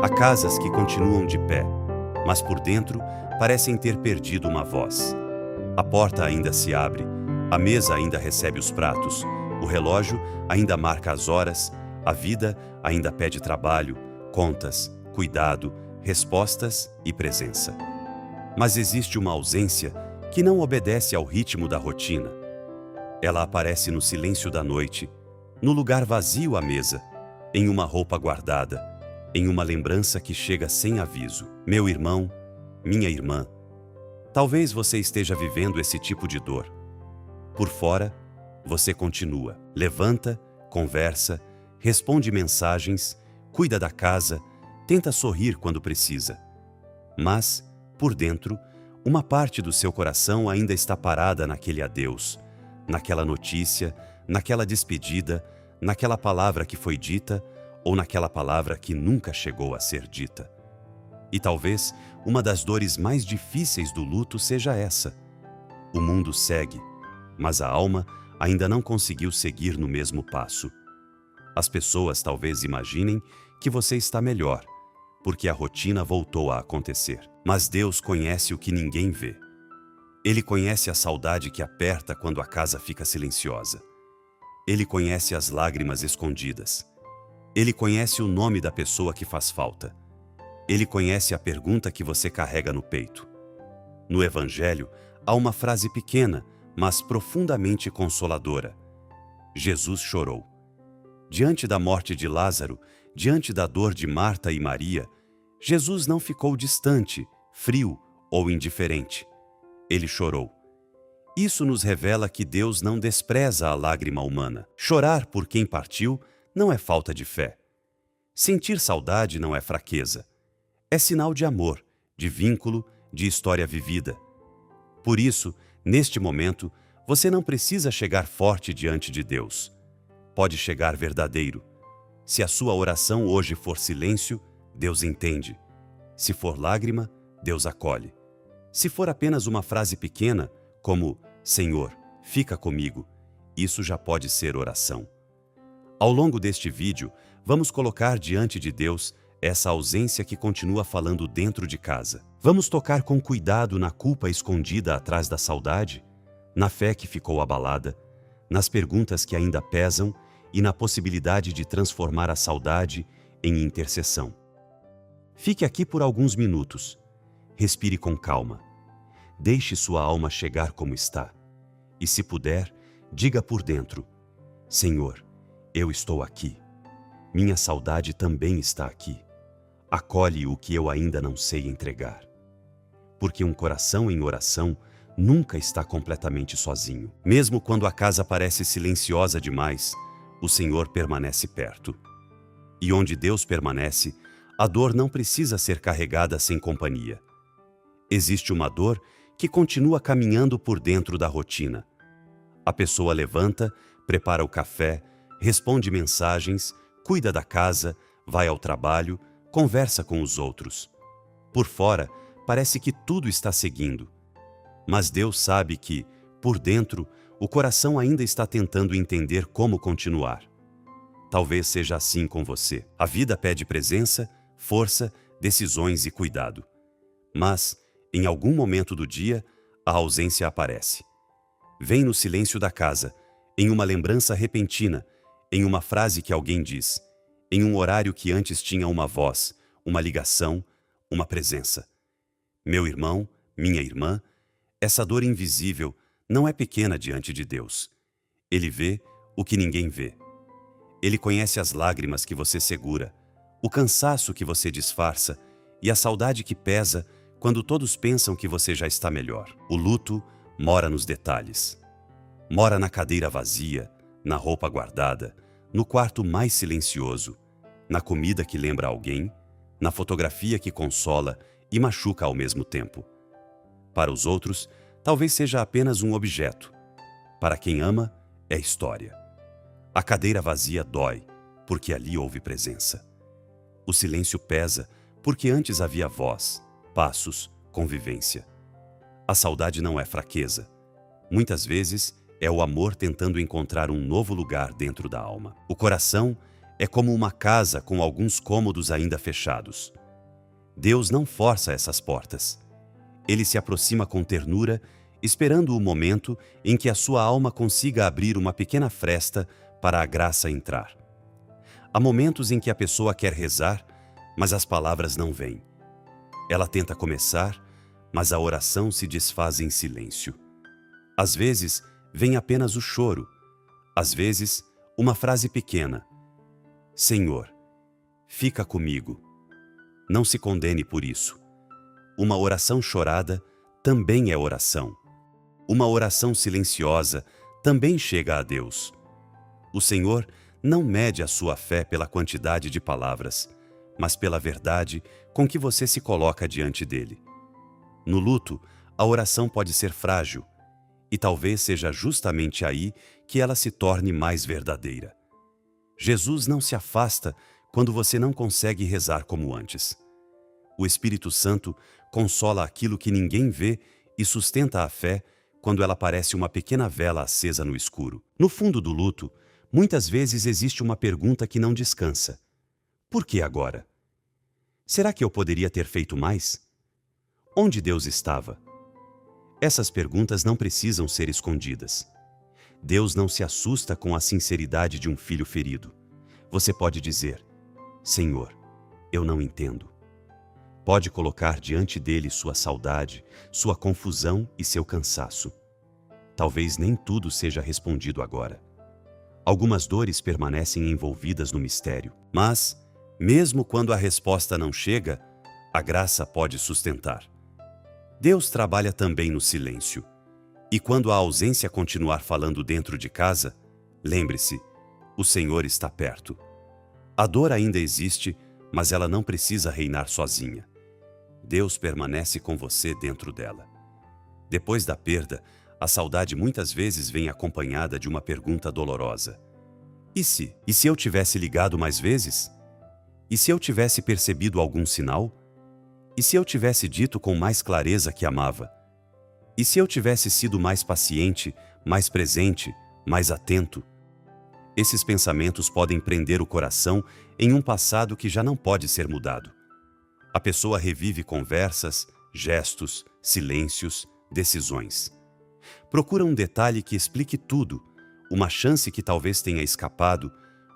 Há casas que continuam de pé, mas por dentro parecem ter perdido uma voz. A porta ainda se abre, a mesa ainda recebe os pratos, o relógio ainda marca as horas, a vida ainda pede trabalho, contas, cuidado, respostas e presença. Mas existe uma ausência que não obedece ao ritmo da rotina. Ela aparece no silêncio da noite, no lugar vazio à mesa, em uma roupa guardada, em uma lembrança que chega sem aviso. Meu irmão, minha irmã, talvez você esteja vivendo esse tipo de dor. Por fora, você continua, levanta, conversa, responde mensagens, cuida da casa, tenta sorrir quando precisa. Mas, por dentro, uma parte do seu coração ainda está parada naquele adeus, naquela notícia, naquela despedida, naquela palavra que foi dita ou naquela palavra que nunca chegou a ser dita. E talvez uma das dores mais difíceis do luto seja essa. O mundo segue, mas a alma ainda não conseguiu seguir no mesmo passo. As pessoas talvez imaginem que você está melhor, porque a rotina voltou a acontecer. Mas Deus conhece o que ninguém vê. Ele conhece a saudade que aperta quando a casa fica silenciosa. Ele conhece as lágrimas escondidas. Ele conhece o nome da pessoa que faz falta. Ele conhece a pergunta que você carrega no peito. No Evangelho, há uma frase pequena, mas profundamente consoladora. Jesus chorou. Diante da morte de Lázaro, diante da dor de Marta e Maria, Jesus não ficou distante, frio ou indiferente. Ele chorou. Isso nos revela que Deus não despreza a lágrima humana. Chorar por quem partiu não é falta de fé. Sentir saudade não é fraqueza. É sinal de amor, de vínculo, de história vivida. Por isso, neste momento, você não precisa chegar forte diante de Deus. Pode chegar verdadeiro. Se a sua oração hoje for silêncio, Deus entende. Se for lágrima, Deus acolhe. Se for apenas uma frase pequena, como Senhor, fica comigo, isso já pode ser oração. Ao longo deste vídeo, vamos colocar diante de Deus essa ausência que continua falando dentro de casa. Vamos tocar com cuidado na culpa escondida atrás da saudade, na fé que ficou abalada, nas perguntas que ainda pesam e na possibilidade de transformar a saudade em intercessão. Fique aqui por alguns minutos. Respire com calma. Deixe sua alma chegar como está. E se puder, diga por dentro: Senhor, eu estou aqui. Minha saudade também está aqui. Acolhe o que eu ainda não sei entregar. Porque um coração em oração nunca está completamente sozinho. Mesmo quando a casa parece silenciosa demais, o Senhor permanece perto. E onde Deus permanece, a dor não precisa ser carregada sem companhia. Existe uma dor que continua caminhando por dentro da rotina. A pessoa levanta, prepara o café, responde mensagens, cuida da casa, vai ao trabalho, conversa com os outros. Por fora, parece que tudo está seguindo. Mas Deus sabe que, por dentro, o coração ainda está tentando entender como continuar. Talvez seja assim com você. A vida pede presença, força, decisões e cuidado. Mas, em algum momento do dia, a ausência aparece. Vem no silêncio da casa, em uma lembrança repentina, em uma frase que alguém diz, em um horário que antes tinha uma voz, uma ligação, uma presença. Meu irmão, minha irmã, essa dor invisível não é pequena diante de Deus. Ele vê o que ninguém vê. Ele conhece as lágrimas que você segura, o cansaço que você disfarça e a saudade que pesa quando todos pensam que você já está melhor. O luto mora nos detalhes. Mora na cadeira vazia, na roupa guardada, no quarto mais silencioso, na comida que lembra alguém, na fotografia que consola e machuca ao mesmo tempo. Para os outros, talvez seja apenas um objeto. Para quem ama, é história. A cadeira vazia dói, porque ali houve presença. O silêncio pesa, porque antes havia voz, passos, convivência. A saudade não é fraqueza. Muitas vezes, é o amor tentando encontrar um novo lugar dentro da alma. O coração é como uma casa com alguns cômodos ainda fechados. Deus não força essas portas. Ele se aproxima com ternura, esperando o momento em que a sua alma consiga abrir uma pequena fresta para a graça entrar. Há momentos em que a pessoa quer rezar, mas as palavras não vêm. Ela tenta começar, mas a oração se desfaz em silêncio. Às vezes, vem apenas o choro. Às vezes, uma frase pequena. Senhor, fica comigo. Não se condene por isso. Uma oração chorada também é oração. Uma oração silenciosa também chega a Deus. O Senhor não mede a sua fé pela quantidade de palavras, mas pela verdade com que você se coloca diante dele. No luto, a oração pode ser frágil, e talvez seja justamente aí que ela se torne mais verdadeira. Jesus não se afasta quando você não consegue rezar como antes. O Espírito Santo consola aquilo que ninguém vê e sustenta a fé quando ela parece uma pequena vela acesa no escuro. No fundo do luto, muitas vezes existe uma pergunta que não descansa. Por que agora? Será que eu poderia ter feito mais? Onde Deus estava? Essas perguntas não precisam ser escondidas. Deus não se assusta com a sinceridade de um filho ferido. Você pode dizer, Senhor, eu não entendo. Pode colocar diante dele sua saudade, sua confusão e seu cansaço. Talvez nem tudo seja respondido agora. Algumas dores permanecem envolvidas no mistério, mas, mesmo quando a resposta não chega, a graça pode sustentar. Deus trabalha também no silêncio. E quando a ausência continuar falando dentro de casa, lembre-se, o Senhor está perto. A dor ainda existe, mas ela não precisa reinar sozinha. Deus permanece com você dentro dela. Depois da perda, a saudade muitas vezes vem acompanhada de uma pergunta dolorosa. E se? E se eu tivesse ligado mais vezes? E se eu tivesse percebido algum sinal? E se eu tivesse dito com mais clareza que amava? E se eu tivesse sido mais paciente, mais presente, mais atento? Esses pensamentos podem prender o coração em um passado que já não pode ser mudado. A pessoa revive conversas, gestos, silêncios, decisões. Procura um detalhe que explique tudo, uma chance que talvez tenha escapado,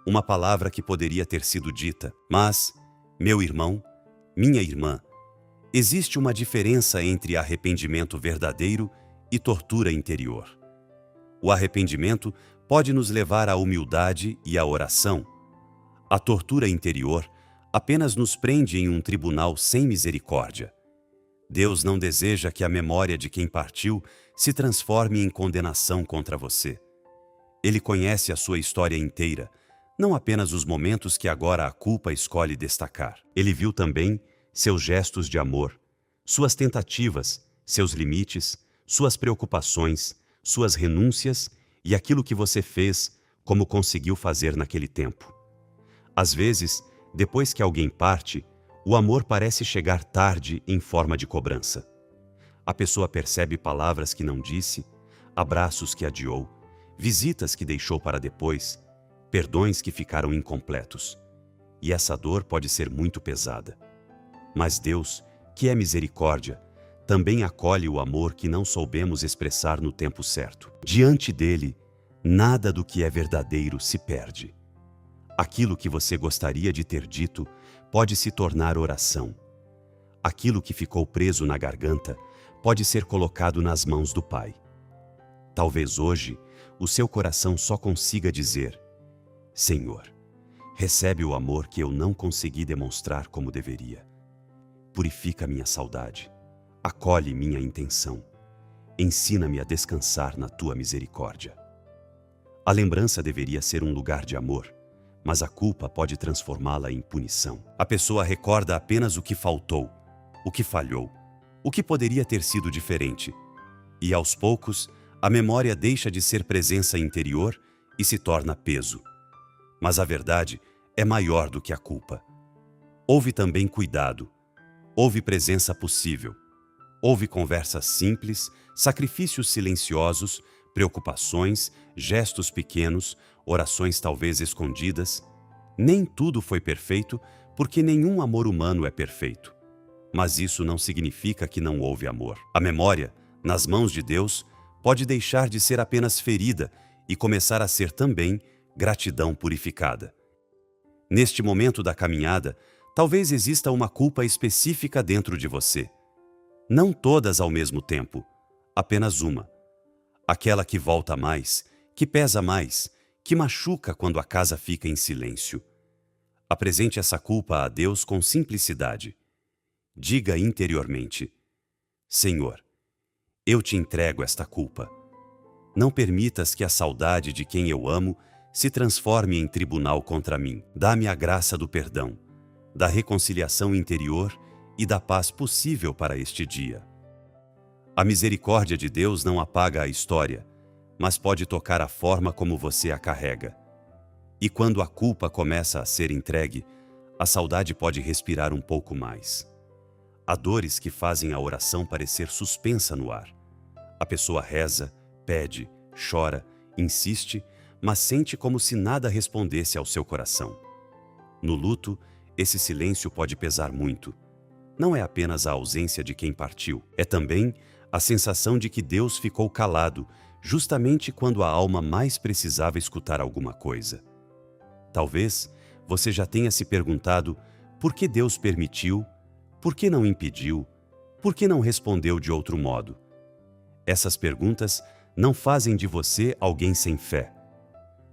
uma palavra que poderia ter sido dita. Mas, meu irmão, minha irmã, existe uma diferença entre arrependimento verdadeiro e tortura interior. O arrependimento pode nos levar à humildade e à oração. A tortura interior apenas nos prende em um tribunal sem misericórdia. Deus não deseja que a memória de quem partiu se transforme em condenação contra você. Ele conhece a sua história inteira, não apenas os momentos que agora a culpa escolhe destacar. Ele viu também seus gestos de amor, suas tentativas, seus limites, suas preocupações, suas renúncias e aquilo que você fez, como conseguiu fazer naquele tempo. Às vezes, depois que alguém parte, o amor parece chegar tarde em forma de cobrança. A pessoa percebe palavras que não disse, abraços que adiou, visitas que deixou para depois, perdões que ficaram incompletos. E essa dor pode ser muito pesada. Mas Deus, que é misericórdia, também acolhe o amor que não soubemos expressar no tempo certo. Diante dele, nada do que é verdadeiro se perde. Aquilo que você gostaria de ter dito pode se tornar oração. Aquilo que ficou preso na garganta pode ser colocado nas mãos do Pai. Talvez hoje o seu coração só consiga dizer: Senhor, recebe o amor que eu não consegui demonstrar como deveria. Purifica minha saudade, acolhe minha intenção, ensina-me a descansar na tua misericórdia. A lembrança deveria ser um lugar de amor, mas a culpa pode transformá-la em punição. A pessoa recorda apenas o que faltou, o que falhou, o que poderia ter sido diferente. E aos poucos, a memória deixa de ser presença interior e se torna peso. Mas a verdade é maior do que a culpa. Houve também cuidado, houve presença possível, houve conversas simples, sacrifícios silenciosos, preocupações, gestos pequenos, orações talvez escondidas. Nem tudo foi perfeito, porque nenhum amor humano é perfeito. Mas isso não significa que não houve amor. A memória, nas mãos de Deus, pode deixar de ser apenas ferida e começar a ser também gratidão purificada. Neste momento da caminhada, talvez exista uma culpa específica dentro de você. Não todas ao mesmo tempo, apenas uma. Aquela que volta mais, que pesa mais, que machuca quando a casa fica em silêncio. Apresente essa culpa a Deus com simplicidade. Diga interiormente: Senhor, eu te entrego esta culpa. Não permitas que a saudade de quem eu amo se transforme em tribunal contra mim. Dá-me a graça do perdão, da reconciliação interior e da paz possível para este dia. A misericórdia de Deus não apaga a história, mas pode tocar a forma como você a carrega. E quando a culpa começa a ser entregue, a saudade pode respirar um pouco mais. Há dores que fazem a oração parecer suspensa no ar. A pessoa reza, pede, chora, insiste, mas sente como se nada respondesse ao seu coração. No luto, esse silêncio pode pesar muito. Não é apenas a ausência de quem partiu, é também a sensação de que Deus ficou calado, justamente quando a alma mais precisava escutar alguma coisa. Talvez você já tenha se perguntado por que Deus permitiu, por que não impediu, por que não respondeu de outro modo. Essas perguntas não fazem de você alguém sem fé.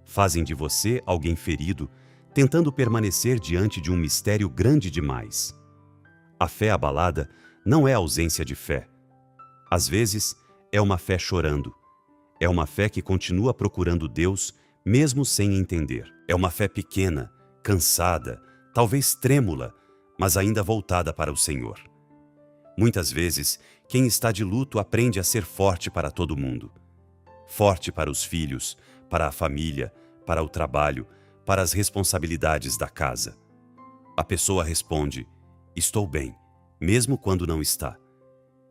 Fazem de você alguém ferido, tentando permanecer diante de um mistério grande demais. A fé abalada não é ausência de fé. Às vezes, é uma fé chorando. É uma fé que continua procurando Deus, mesmo sem entender. É uma fé pequena, cansada, talvez trêmula, mas ainda voltada para o Senhor. Muitas vezes, quem está de luto aprende a ser forte para todo mundo. Forte para os filhos, para a família, para o trabalho, para as responsabilidades da casa. A pessoa responde: estou bem, mesmo quando não está.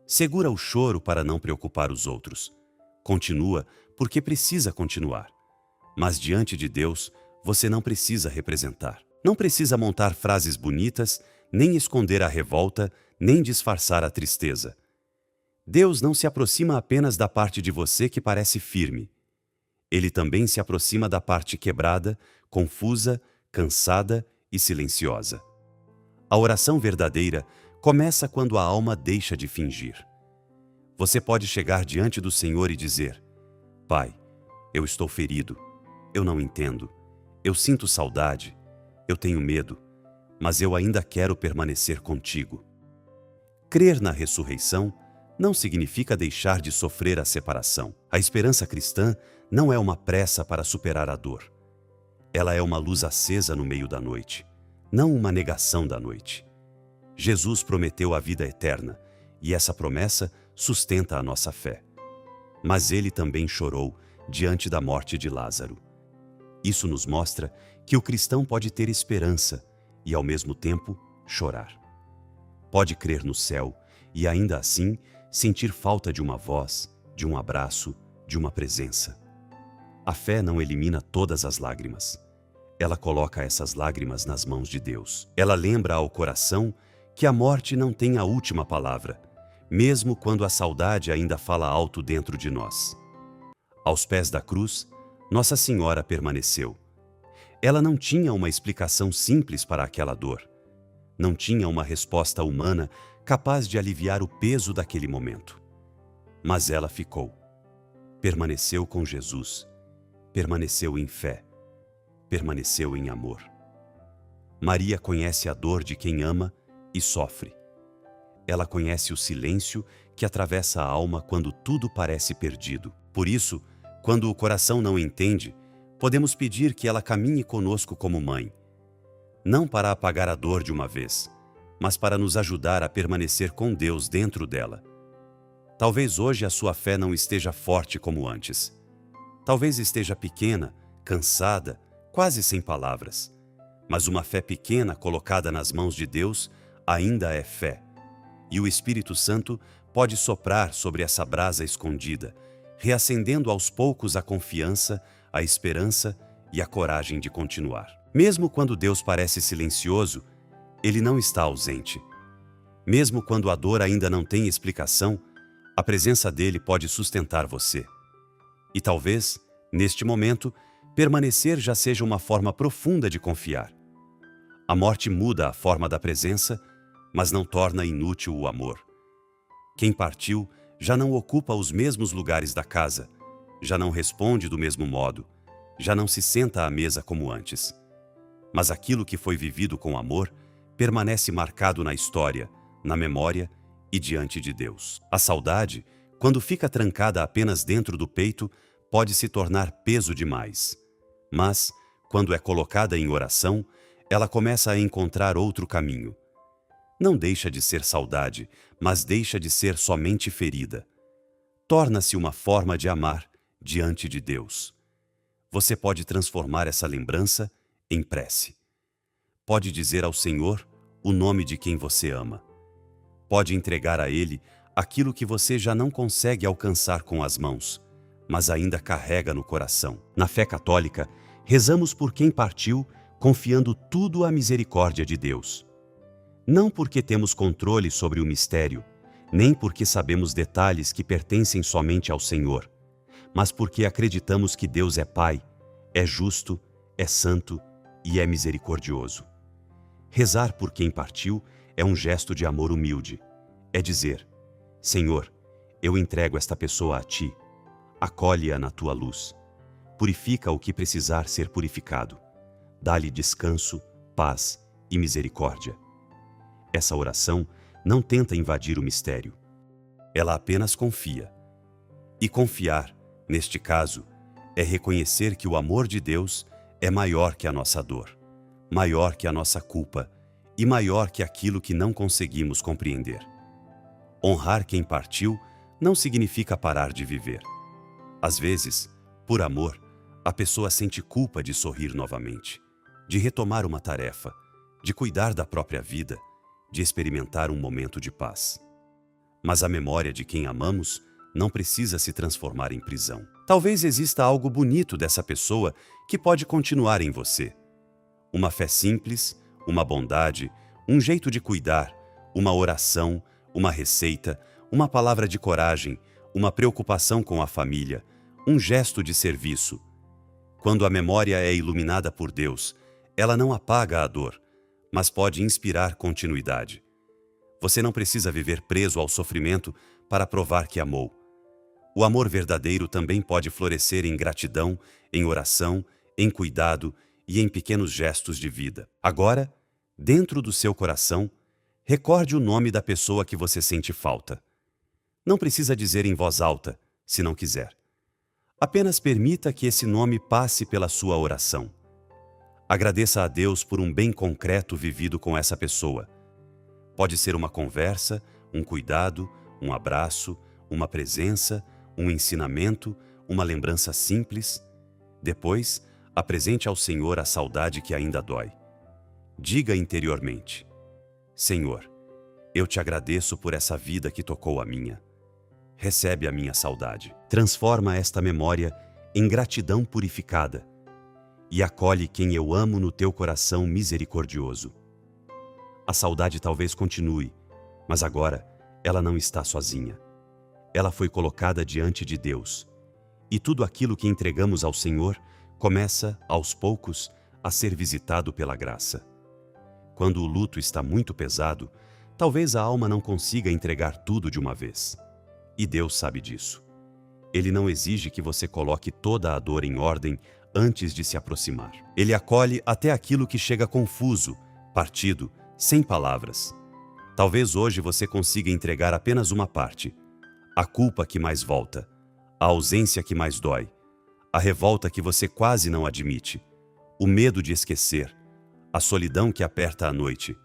Segura o choro para não preocupar os outros. Continua porque precisa continuar. Mas diante de Deus, você não precisa representar. Não precisa montar frases bonitas, nem esconder a revolta, nem disfarçar a tristeza. Deus não se aproxima apenas da parte de você que parece firme. Ele também se aproxima da parte quebrada, confusa, cansada e silenciosa. A oração verdadeira começa quando a alma deixa de fingir. Você pode chegar diante do Senhor e dizer: Pai, eu estou ferido, eu não entendo, eu sinto saudade, eu tenho medo, mas eu ainda quero permanecer contigo. Crer na ressurreição não significa deixar de sofrer a separação. A esperança cristã não é uma pressa para superar a dor. Ela é uma luz acesa no meio da noite, não uma negação da noite. Jesus prometeu a vida eterna, e essa promessa sustenta a nossa fé. Mas ele também chorou diante da morte de Lázaro. Isso nos mostra que o cristão pode ter esperança e, ao mesmo tempo, chorar. Pode crer no céu e, ainda assim, sentir falta de uma voz, de um abraço, de uma presença. A fé não elimina todas as lágrimas. Ela coloca essas lágrimas nas mãos de Deus. Ela lembra ao coração que a morte não tem a última palavra, mesmo quando a saudade ainda fala alto dentro de nós. Aos pés da cruz, Nossa Senhora permaneceu. Ela não tinha uma explicação simples para aquela dor. Não tinha uma resposta humana capaz de aliviar o peso daquele momento. Mas ela ficou. Permaneceu com Jesus. Permaneceu em fé. Permaneceu em amor. Maria conhece a dor de quem ama e sofre. Ela conhece o silêncio que atravessa a alma quando tudo parece perdido. Por isso, quando o coração não entende, podemos pedir que ela caminhe conosco como mãe. Não para apagar a dor de uma vez, mas para nos ajudar a permanecer com Deus dentro dela. Talvez hoje a sua fé não esteja forte como antes. Talvez esteja pequena, cansada, quase sem palavras. Mas uma fé pequena colocada nas mãos de Deus ainda é fé. E o Espírito Santo pode soprar sobre essa brasa escondida, reacendendo aos poucos a confiança, a esperança e a coragem de continuar. Mesmo quando Deus parece silencioso, Ele não está ausente. Mesmo quando a dor ainda não tem explicação, a presença dele pode sustentar você. E talvez, neste momento, permanecer já seja uma forma profunda de confiar. A morte muda a forma da presença, mas não torna inútil o amor. Quem partiu já não ocupa os mesmos lugares da casa, já não responde do mesmo modo, já não se senta à mesa como antes. Mas aquilo que foi vivido com amor permanece marcado na história, na memória e diante de Deus. A saudade, quando fica trancada apenas dentro do peito, pode se tornar peso demais. Mas, quando é colocada em oração, ela começa a encontrar outro caminho. Não deixa de ser saudade, mas deixa de ser somente ferida. Torna-se uma forma de amar diante de Deus. Você pode transformar essa lembrança em prece. Pode dizer ao Senhor o nome de quem você ama. Pode entregar a Ele aquilo que você já não consegue alcançar com as mãos, mas ainda carrega no coração. Na fé católica, rezamos por quem partiu, confiando tudo à misericórdia de Deus. Não porque temos controle sobre o mistério, nem porque sabemos detalhes que pertencem somente ao Senhor, mas porque acreditamos que Deus é Pai, é justo, é santo e é misericordioso. Rezar por quem partiu é um gesto de amor humilde. É dizer: Senhor, eu entrego esta pessoa a Ti, acolhe-a na Tua luz, purifica o que precisar ser purificado, dá-lhe descanso, paz e misericórdia. Essa oração não tenta invadir o mistério. Ela apenas confia. E confiar, neste caso, é reconhecer que o amor de Deus é maior que a nossa dor, maior que a nossa culpa e maior que aquilo que não conseguimos compreender. Honrar quem partiu não significa parar de viver. Às vezes, por amor, a pessoa sente culpa de sorrir novamente, de retomar uma tarefa, de cuidar da própria vida, de experimentar um momento de paz. Mas a memória de quem amamos não precisa se transformar em prisão. Talvez exista algo bonito dessa pessoa que pode continuar em você. Uma fé simples, uma bondade, um jeito de cuidar, uma oração, uma receita, uma palavra de coragem, uma preocupação com a família, um gesto de serviço. Quando a memória é iluminada por Deus, ela não apaga a dor, mas pode inspirar continuidade. Você não precisa viver preso ao sofrimento para provar que amou. O amor verdadeiro também pode florescer em gratidão, em oração, em cuidado e em pequenos gestos de vida. Agora, dentro do seu coração, recorde o nome da pessoa que você sente falta. Não precisa dizer em voz alta, se não quiser. Apenas permita que esse nome passe pela sua oração. Agradeça a Deus por um bem concreto vivido com essa pessoa. Pode ser uma conversa, um cuidado, um abraço, uma presença, um ensinamento, uma lembrança simples. Depois, apresente ao Senhor a saudade que ainda dói. Diga interiormente: Senhor, eu te agradeço por essa vida que tocou a minha. Recebe a minha saudade. Transforma esta memória em gratidão purificada e acolhe quem eu amo no teu coração misericordioso. A saudade talvez continue, mas agora ela não está sozinha. Ela foi colocada diante de Deus, e tudo aquilo que entregamos ao Senhor começa, aos poucos, a ser visitado pela graça. Quando o luto está muito pesado, talvez a alma não consiga entregar tudo de uma vez. E Deus sabe disso. Ele não exige que você coloque toda a dor em ordem antes de se aproximar. Ele acolhe até aquilo que chega confuso, partido, sem palavras. Talvez hoje você consiga entregar apenas uma parte. A culpa que mais volta, a ausência que mais dói, a revolta que você quase não admite, o medo de esquecer, a solidão que aperta à noite,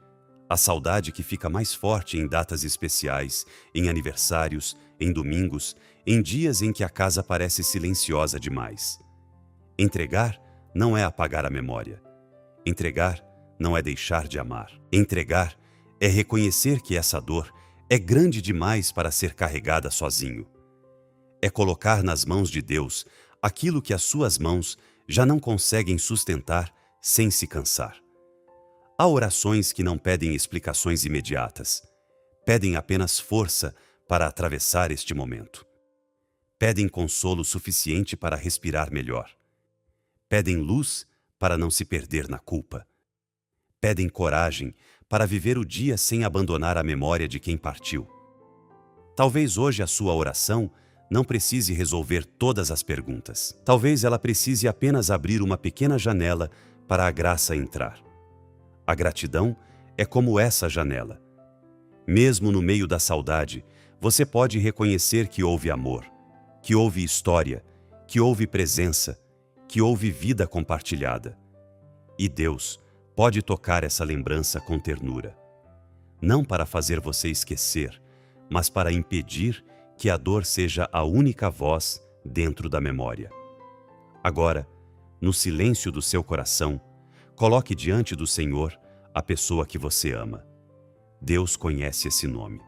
a saudade que fica mais forte em datas especiais, em aniversários, em domingos, em dias em que a casa parece silenciosa demais. Entregar não é apagar a memória. Entregar não é deixar de amar. Entregar é reconhecer que essa dor é grande demais para ser carregada sozinho. É colocar nas mãos de Deus aquilo que as suas mãos já não conseguem sustentar sem se cansar. Há orações que não pedem explicações imediatas, pedem apenas força para atravessar este momento. Pedem consolo suficiente para respirar melhor. Pedem luz para não se perder na culpa. Pedem coragem para viver o dia sem abandonar a memória de quem partiu. Talvez hoje a sua oração não precise resolver todas as perguntas. Talvez ela precise apenas abrir uma pequena janela para a graça entrar. A gratidão é como essa janela. Mesmo no meio da saudade, você pode reconhecer que houve amor, que houve história, que houve presença, que houve vida compartilhada. E Deus pode tocar essa lembrança com ternura. Não para fazer você esquecer, mas para impedir que a dor seja a única voz dentro da memória. Agora, no silêncio do seu coração, coloque diante do Senhor a pessoa que você ama. Deus conhece esse nome.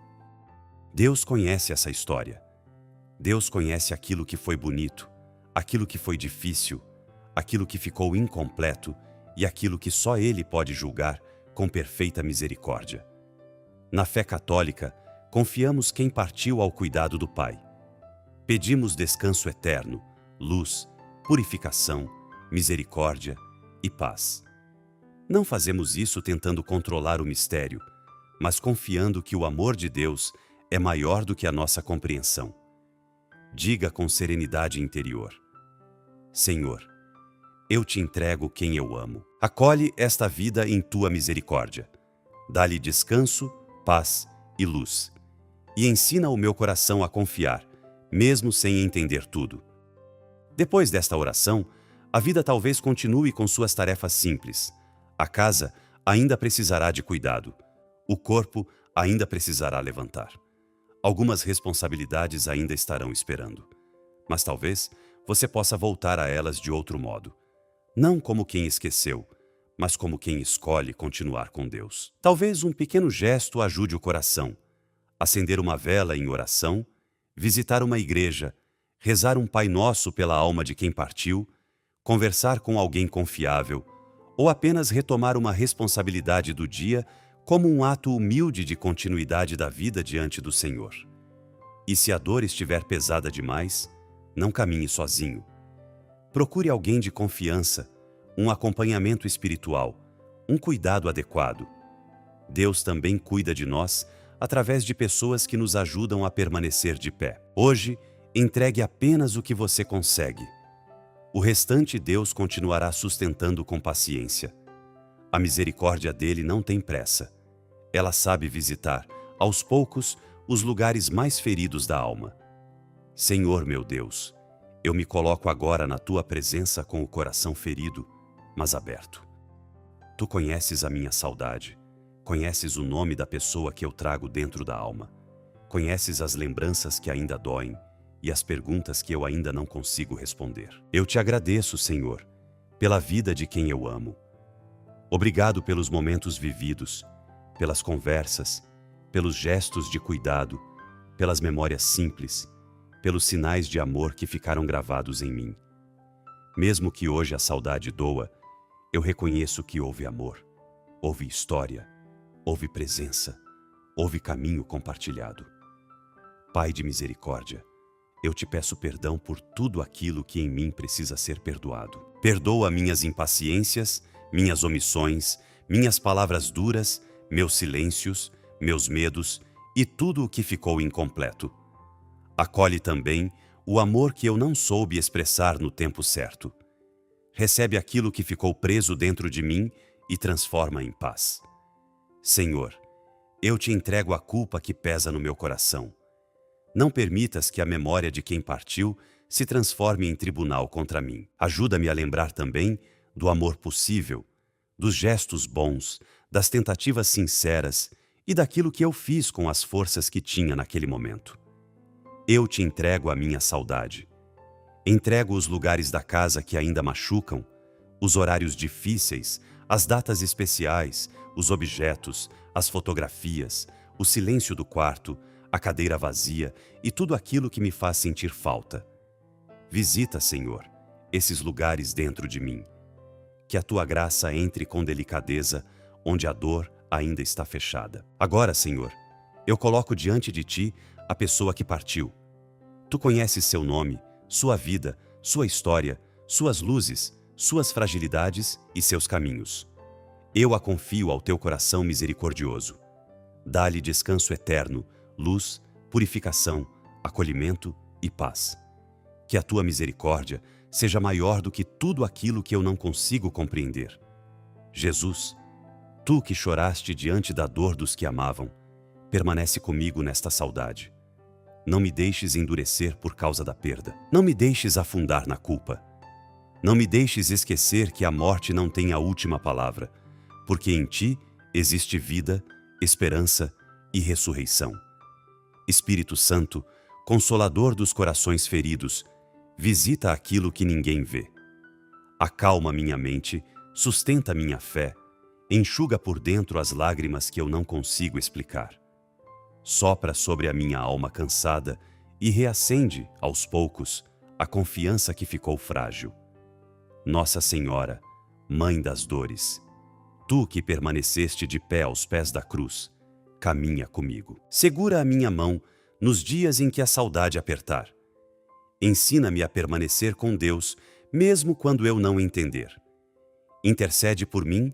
Deus conhece essa história. Deus conhece aquilo que foi bonito, aquilo que foi difícil, aquilo que ficou incompleto e aquilo que só Ele pode julgar com perfeita misericórdia. Na fé católica, confiamos quem partiu ao cuidado do Pai. Pedimos descanso eterno, luz, purificação, misericórdia e paz. Não fazemos isso tentando controlar o mistério, mas confiando que o amor de Deus é maior do que a nossa compreensão. Diga com serenidade interior: Senhor, eu te entrego quem eu amo. Acolhe esta vida em tua misericórdia. Dá-lhe descanso, paz e luz. E ensina o meu coração a confiar, mesmo sem entender tudo. Depois desta oração, a vida talvez continue com suas tarefas simples. A casa ainda precisará de cuidado. O corpo ainda precisará levantar. Algumas responsabilidades ainda estarão esperando. Mas talvez você possa voltar a elas de outro modo. Não como quem esqueceu, mas como quem escolhe continuar com Deus. Talvez um pequeno gesto ajude o coração. Acender uma vela em oração, visitar uma igreja, rezar um Pai Nosso pela alma de quem partiu, conversar com alguém confiável, ou apenas retomar uma responsabilidade do dia como um ato humilde de continuidade da vida diante do Senhor. E se a dor estiver pesada demais, não caminhe sozinho. Procure alguém de confiança, um acompanhamento espiritual, um cuidado adequado. Deus também cuida de nós através de pessoas que nos ajudam a permanecer de pé. Hoje, entregue apenas o que você consegue. O restante Deus continuará sustentando com paciência. A misericórdia dele não tem pressa. Ela sabe visitar, aos poucos, os lugares mais feridos da alma. Senhor meu Deus, eu me coloco agora na tua presença com o coração ferido, mas aberto. Tu conheces a minha saudade. Conheces o nome da pessoa que eu trago dentro da alma. Conheces as lembranças que ainda doem e as perguntas que eu ainda não consigo responder. Eu te agradeço, Senhor, pela vida de quem eu amo. Obrigado pelos momentos vividos, pelas conversas, pelos gestos de cuidado, pelas memórias simples, pelos sinais de amor que ficaram gravados em mim. Mesmo que hoje a saudade doa, eu reconheço que houve amor, houve história, houve presença, houve caminho compartilhado. Pai de misericórdia, eu te peço perdão por tudo aquilo que em mim precisa ser perdoado. Perdoa minhas impaciências, minhas omissões, minhas palavras duras, meus silêncios, meus medos e tudo o que ficou incompleto. Acolhe também o amor que eu não soube expressar no tempo certo. Recebe aquilo que ficou preso dentro de mim e transforma em paz. Senhor, eu te entrego a culpa que pesa no meu coração. Não permitas que a memória de quem partiu se transforme em tribunal contra mim. Ajuda-me a lembrar também do amor possível, dos gestos bons, das tentativas sinceras e daquilo que eu fiz com as forças que tinha naquele momento. Eu te entrego a minha saudade. Entrego os lugares da casa que ainda machucam, os horários difíceis, as datas especiais, os objetos, as fotografias, o silêncio do quarto, a cadeira vazia e tudo aquilo que me faz sentir falta. Visita, Senhor, esses lugares dentro de mim. Que a tua graça entre com delicadeza onde a dor ainda está fechada. Agora, Senhor, eu coloco diante de ti a pessoa que partiu. Tu conheces seu nome, sua vida, sua história, suas luzes, suas fragilidades e seus caminhos. Eu a confio ao teu coração misericordioso. Dá-lhe descanso eterno, luz, purificação, acolhimento e paz. Que a tua misericórdia seja maior do que tudo aquilo que eu não consigo compreender. Jesus, tu que choraste diante da dor dos que amavam, permanece comigo nesta saudade. Não me deixes endurecer por causa da perda. Não me deixes afundar na culpa. Não me deixes esquecer que a morte não tem a última palavra, porque em ti existe vida, esperança e ressurreição. Espírito Santo, Consolador dos corações feridos, visita aquilo que ninguém vê. Acalma minha mente, sustenta minha fé, enxuga por dentro as lágrimas que eu não consigo explicar. Sopra sobre a minha alma cansada e reacende, aos poucos, a confiança que ficou frágil. Nossa Senhora, Mãe das Dores, tu que permaneceste de pé aos pés da cruz, caminha comigo. Segura a minha mão nos dias em que a saudade apertar. Ensina-me a permanecer com Deus, mesmo quando eu não entender. Intercede por mim,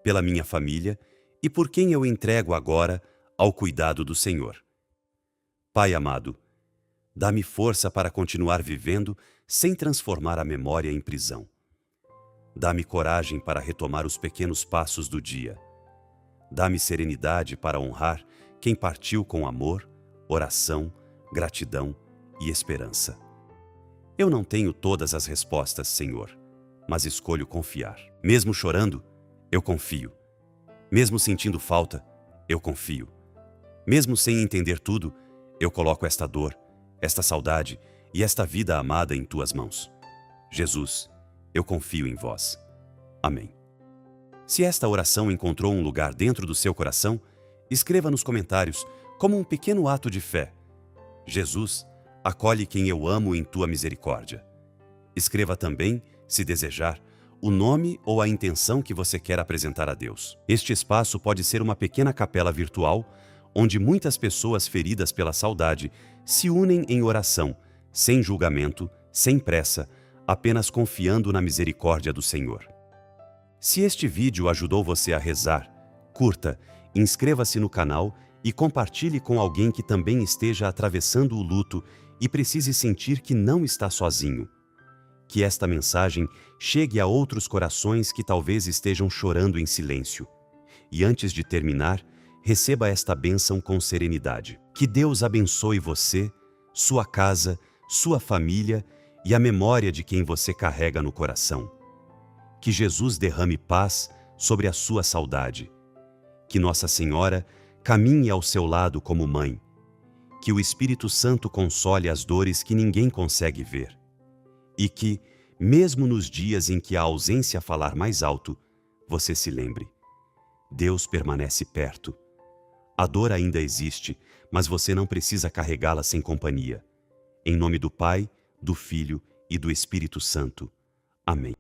pela minha família e por quem eu entrego agora ao cuidado do Senhor. Pai amado, dá-me força para continuar vivendo sem transformar a memória em prisão. Dá-me coragem para retomar os pequenos passos do dia. Dá-me serenidade para honrar quem partiu com amor, oração, gratidão e esperança. Eu não tenho todas as respostas, Senhor, mas escolho confiar. Mesmo chorando, eu confio. Mesmo sentindo falta, eu confio. Mesmo sem entender tudo, eu coloco esta dor, esta saudade e esta vida amada em tuas mãos. Jesus, eu confio em vós. Amém. Se esta oração encontrou um lugar dentro do seu coração, escreva nos comentários como um pequeno ato de fé. Jesus, acolhe quem eu amo em tua misericórdia. Escreva também, se desejar, o nome ou a intenção que você quer apresentar a Deus. Este espaço pode ser uma pequena capela virtual, onde muitas pessoas feridas pela saudade se unem em oração, sem julgamento, sem pressa, apenas confiando na misericórdia do Senhor. Se este vídeo ajudou você a rezar, curta, inscreva-se no canal e compartilhe com alguém que também esteja atravessando o luto e precise sentir que não está sozinho. Que esta mensagem chegue a outros corações que talvez estejam chorando em silêncio. E antes de terminar, receba esta bênção com serenidade. Que Deus abençoe você, sua casa, sua família e a memória de quem você carrega no coração. Que Jesus derrame paz sobre a sua saudade. Que Nossa Senhora caminhe ao seu lado como mãe. Que o Espírito Santo console as dores que ninguém consegue ver. E que, mesmo nos dias em que a ausência falar mais alto, você se lembre: Deus permanece perto. A dor ainda existe, mas você não precisa carregá-la sem companhia. Em nome do Pai, do Filho e do Espírito Santo. Amém.